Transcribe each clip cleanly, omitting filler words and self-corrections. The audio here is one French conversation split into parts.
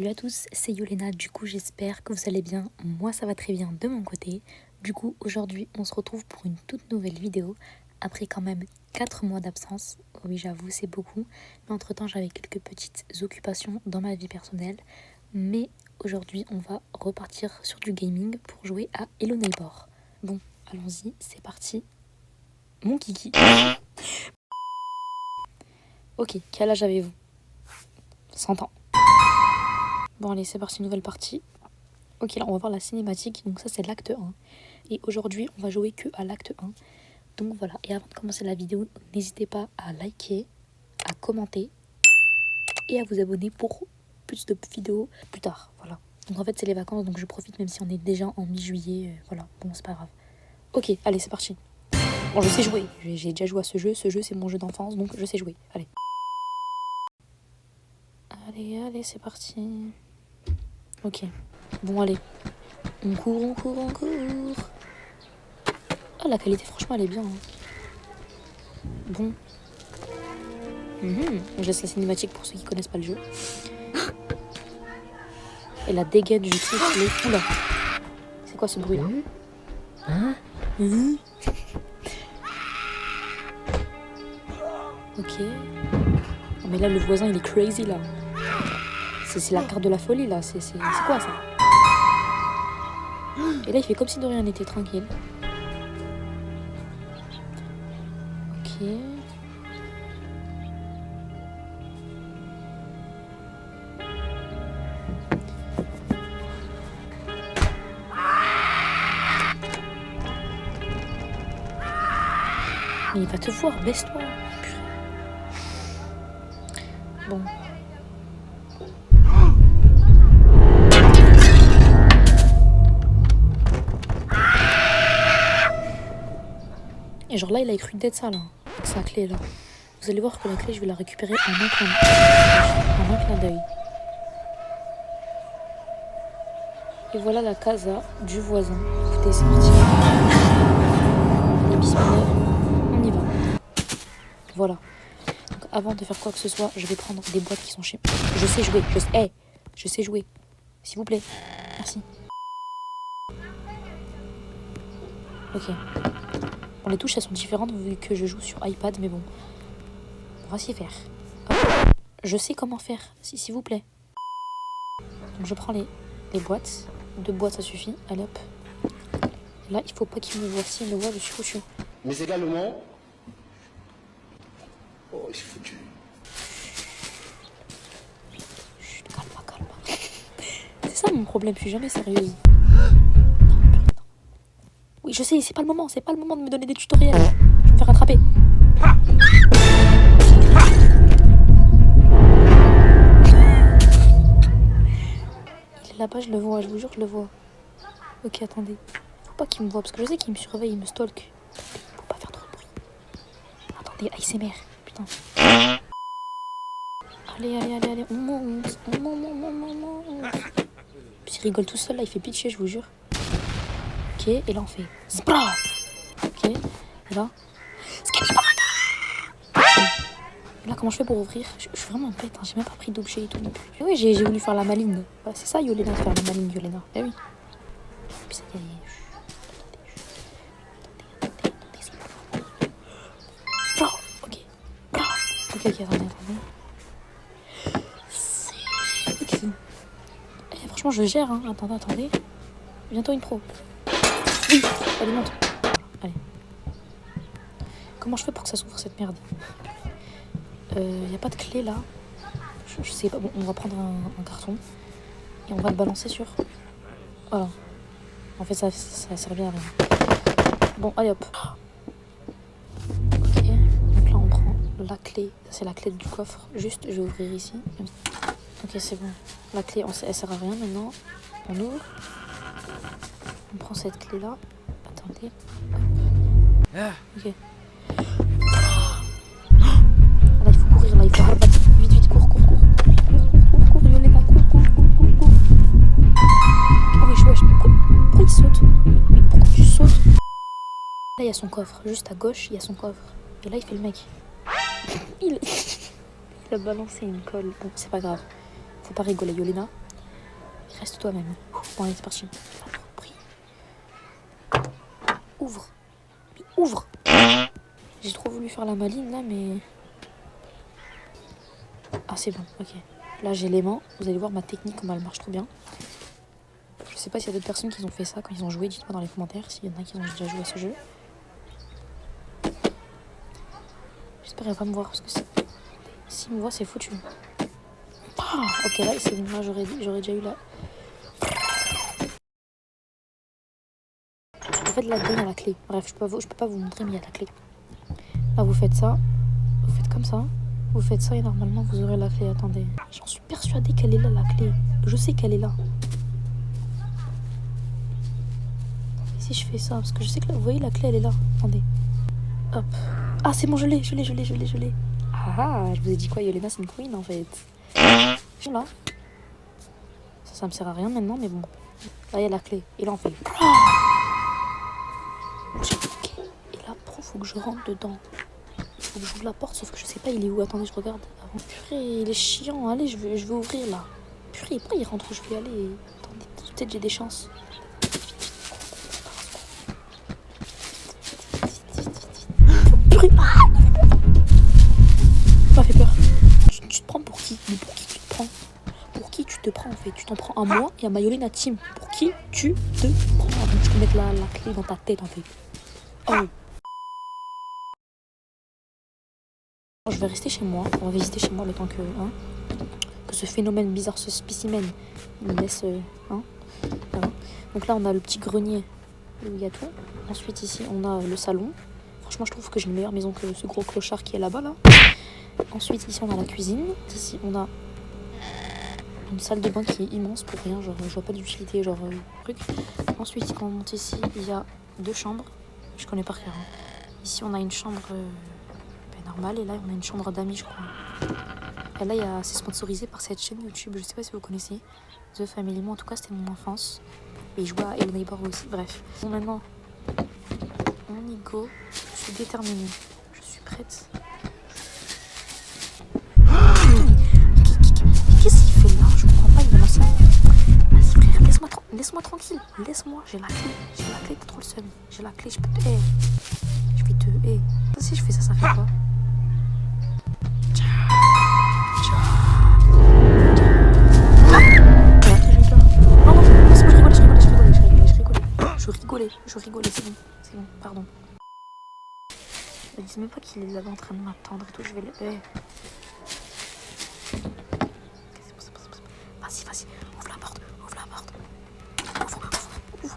Salut à tous, c'est Yolena. Du coup, j'espère que vous allez bien. Moi, ça va très bien de mon côté. Du coup, aujourd'hui, on se retrouve pour une toute nouvelle vidéo. Après quand même 4 mois d'absence. Oui, j'avoue, c'est beaucoup. Mais entre-temps, j'avais quelques petites occupations dans ma vie personnelle. Mais aujourd'hui, on va repartir sur du gaming pour jouer à Hello Neighbor. Bon, allons-y, c'est parti. Mon kiki. Ok, quel âge avez-vous? 100 ans. Bon allez, c'est parti, nouvelle partie. Ok, là on va voir la cinématique, donc ça c'est l'acte 1. Et aujourd'hui on va jouer que à l'acte 1. Donc voilà, et avant de commencer la vidéo, n'hésitez pas à liker, à commenter et à vous abonner pour plus de vidéos plus tard. Voilà. Donc en fait c'est les vacances, donc je profite même si on est déjà en mi-juillet. Voilà, bon c'est pas grave. Ok, allez c'est parti. Bon je sais jouer, j'ai déjà joué à ce jeu c'est mon jeu d'enfance, donc je sais jouer. Allez. Allez, c'est parti. Ok. Bon, allez. On court. Ah, la qualité, franchement, elle est bien. Bon. Je laisse la cinématique pour ceux qui connaissent pas le jeu. Et la dégaine, je kiffe les... Oula. C'est quoi ce bruit là? Hein? Ok. Oh, mais là, le voisin, il est crazy là. C'est la carte de la folie là. C'est quoi ça? Et là, il fait comme si de rien n'était, tranquille. Ok. Mais il va te voir, baisse-toi. Bon. Et genre là, il a cru d'être ça là, avec sa clé là. Vous allez voir que la clé, je vais la récupérer en un clin d'œil. Et voilà la casa du voisin. Écoutez, c'est parti. Allez, bismillah, on y va. Voilà. Donc avant de faire quoi que ce soit, je vais prendre des boîtes qui sont chez moi. Je sais jouer. Je sais jouer. S'il vous plaît. Merci. Ok. Bon, les touches, elles sont différentes vu que je joue sur iPad, mais bon. On va s'y faire. Hop. Je sais comment faire, s'il vous plaît. Donc je prends les boîtes. 2 boîtes, ça suffit. Allez hop. Là, il faut pas qu'il me voie. S'il me voit, je suis foutu. Mais également... Oh, il est foutu. Chut, calme. C'est ça mon problème, je suis jamais sérieuse. Oui, je sais, c'est pas le moment de me donner des tutoriels. Je vais me faire rattraper. Il est là-bas, je le vois, je vous jure, je le vois. Ok, attendez. Faut pas qu'il me voie, parce que je sais qu'il me surveille, il me stalk. Faut pas faire trop de bruit. Attendez, ASMR, putain. Allez. On monte. Puis il rigole tout seul, là, il fait pitcher, je vous jure. Ok, et là on fait Spra. Ok, et là. Là, comment je fais pour ouvrir? Je suis vraiment bête, hein. J'ai même pas pris d'objet et tout non plus. Oui, j'ai voulu faire la maligne. Ouais, c'est ça, Yolena, de faire la maligne, Yolena. Eh oui. Puis ça y est. Attendez. Ok, attendez. Ok. Eh, franchement, je gère, hein. Attendez. Bientôt une pro. Oui, allez, monte. Allez. Comment je fais pour que ça s'ouvre cette merde? Y a pas de clé là. Je sais pas. Bon, on va prendre un carton et on va le balancer sur. Voilà. En fait, ça servait à rien. Bon, allez hop. Ok. Donc là, on prend la clé. Ça, c'est la clé du coffre. Juste, je vais ouvrir ici. Ok, c'est bon. La clé, elle sert à rien maintenant. On ouvre. On prend cette clé là. Attendez. Hop. Ok. Là, il faut courir, là, il faut rabattre. Vite, cours, Yolena, cours. Oh, wesh, pourquoi il saute? Mais pourquoi tu sautes? Là, il y a son coffre, juste à gauche, il y a son coffre. Et là, il fait le mec. Il a balancé une colle. Bon, c'est pas grave. Faut pas rigoler, Yolena. Reste toi-même. Bon, allez, c'est parti. Ouvre. Mais ouvre. J'ai trop voulu faire la maline là, mais... Ah, c'est bon, ok. Là, j'ai l'aimant. Vous allez voir ma technique, comment elle marche trop bien. Je sais pas s'il y a d'autres personnes qui ont fait ça quand ils ont joué. Dites-moi dans les commentaires s'il y en a qui ont déjà joué à ce jeu. J'espère qu'elle va pas me voir parce que s'il me voit, c'est foutu. Ah, ok, là, c'est bon. Là, j'aurais déjà eu la... En fait, là-dedans, il y a la clé. Bref, je peux pas vous montrer, mais il y a la clé. Là, vous faites ça. Vous faites comme ça. Vous faites ça et normalement, vous aurez la clé. Attendez. J'en suis persuadée qu'elle est là, la clé. Je sais qu'elle est là. Et si je fais ça, parce que je sais que là, vous voyez, la clé, elle est là. Attendez. Hop. Ah, c'est bon, je l'ai. Ah, je vous ai dit quoi, Yolena, c'est une queen, en fait. Là. Ça me sert à rien maintenant, mais bon. Là, il y a la clé. Et là, on fait... Et là, faut que je rentre dedans. Faut que j'ouvre la porte, sauf que je sais pas, il est où. Attendez, je regarde. Avant. Purée, il est chiant. Allez, je vais ouvrir, là. Purée, pourquoi il rentre où je vais aller? Attendez, peut-être j'ai des chances. Purée, ah, ça m'a fait peur. Tu te prends pour qui? Mais pour qui tu te prends? Pour qui tu te prends, en fait? Tu t'en prends à moi et à Mayolina Team. Pour qui tu te prends? Donc, tu peux mettre la clé dans ta tête, en fait. Oh. Je vais rester chez moi. On va visiter chez moi le temps que ce phénomène bizarre, ce spécimen, me laisse... voilà. Donc là, on a le petit grenier où il y a tout. Ensuite, ici, on a le salon. Franchement, je trouve que j'ai une meilleure maison que ce gros clochard qui est là-bas, là. Ensuite, ici, on a la cuisine. Ici, on a une salle de bain qui est immense pour rien. Genre, je vois pas d'utilité, genre, truc. Ensuite, quand on monte ici, il y a 2 chambres. Je connais par cœur. Ici, on a une chambre normale. Et là, on a une chambre d'amis, je crois. Et là, c'est sponsorisé par cette chaîne YouTube. Je sais pas si vous connaissez. The Family. Moi, en tout cas, c'était mon enfance. Et je jouais à El Neighbor aussi. Bref. Bon, maintenant, on y go. Je suis déterminée. Je suis prête. Qu'est-ce qu'il fait là? Je comprends pas, il me lance ça. Vas-y frère, laisse-moi tranquille. Laisse-moi, j'ai la clé, t'as trop le seum. J'ai la clé, je peux te haïr. Je vais te haïr. Si je fais ça, ça fait quoi? Je rigolais, c'est bon, pardon. Dis même pas qu'il est là-bas en train de m'attendre et tout, je vais le haïr. Vas-y, ouvre la porte.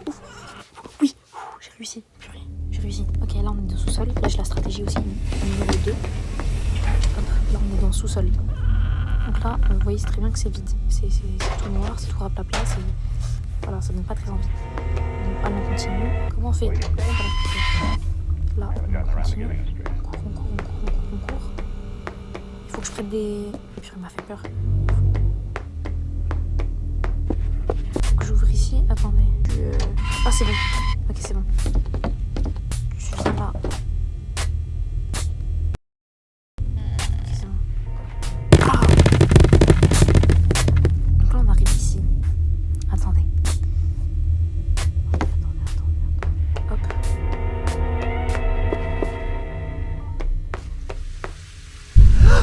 Ouvre. Oui, j'ai réussi. Ok, là on est dans le sous-sol. Là j'ai la stratégie aussi, numéro 2. Hop, là on est dans le sous-sol. Donc là, vous voyez c'est très bien que c'est vide. C'est tout noir, c'est tout raplapla. Voilà, ça donne pas très envie. Donc là on continue. Comment on fait? Là, on continue. On court. Il faut que je prenne des... Et puis il m'a fait peur. J'ouvre ici, attendez. Ah c'est bon. Ok c'est bon. Je viens là. Ok c'est bon. Ah donc là on arrive ici. Attendez. Hop.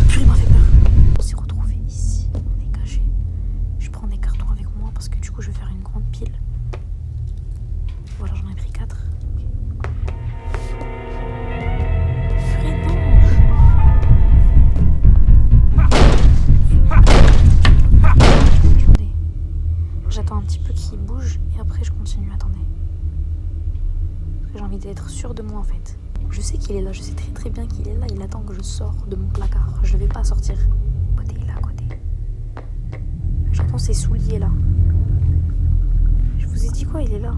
Purée, il m'a fait peur. On s'est retrouvés ici. On est cachés. Je prends des cartons avec moi parce que du coup je vais faire une grande pile. Voilà, j'en ai pris 4. Purée, non. Attendez. J'attends un petit peu qu'il bouge et après je continue. Attendez. Parce que j'ai envie d'être sûre de moi en fait. Je sais qu'il est là, je sais très très bien qu'il est là. Il attend que je sors de mon placard. Je ne vais pas sortir. Côté, il est là, à côté. J'entends ses souliers là. Je vous ai dit quoi, il est là.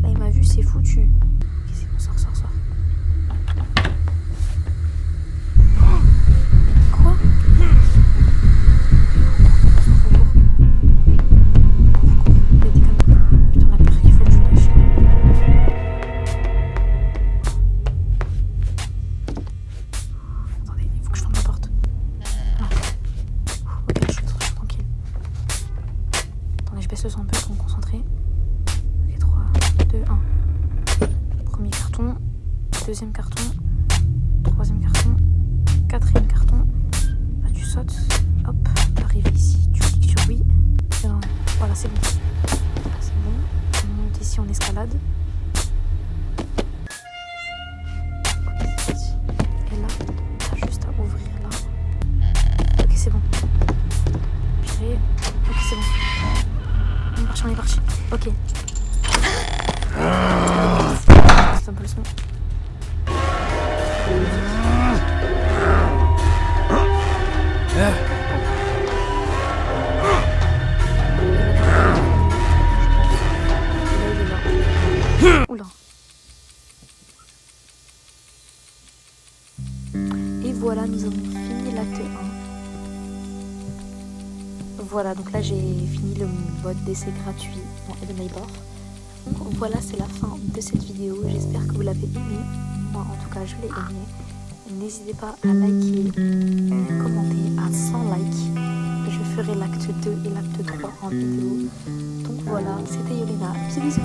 Là, il m'a vu, c'est foutu. Ok, c'est bon, sors. Quoi? Il y a des cadeaux. Putain, la pire qu'il faut que je lâche. Attendez, il faut que je ferme la porte. Ah. Ok, je suis tranquille. Attendez, je baisse le son un peu pour me concentrer. Ok, 3, 2, 1. Premier carton, deuxième carton, troisième carton, quatrième carton. Là, tu sautes, hop, t'arrives ici, tu cliques sur oui. Voilà, c'est bon. C'est bon. On monte ici, on escalade. Ok, c'est parti. Et là, t'as juste à ouvrir là. Ok, c'est bon. Purée. Ok, c'est bon. On est parti. Ok. C'est un peu le son. Oula. Et voilà, nous avons fini l'acte 1. Voilà, donc là j'ai fini le mode d'essai gratuit dans Elmeiber. Donc voilà, c'est la fin de cette vidéo. J'espère que vous l'avez aimé. Moi en tout cas je l'ai aimé. N'hésitez pas à liker, commenter à 100 likes. Je ferai l'acte 2 et l'acte 3 en vidéo. Donc voilà, c'était Yolena. Bisous bisous.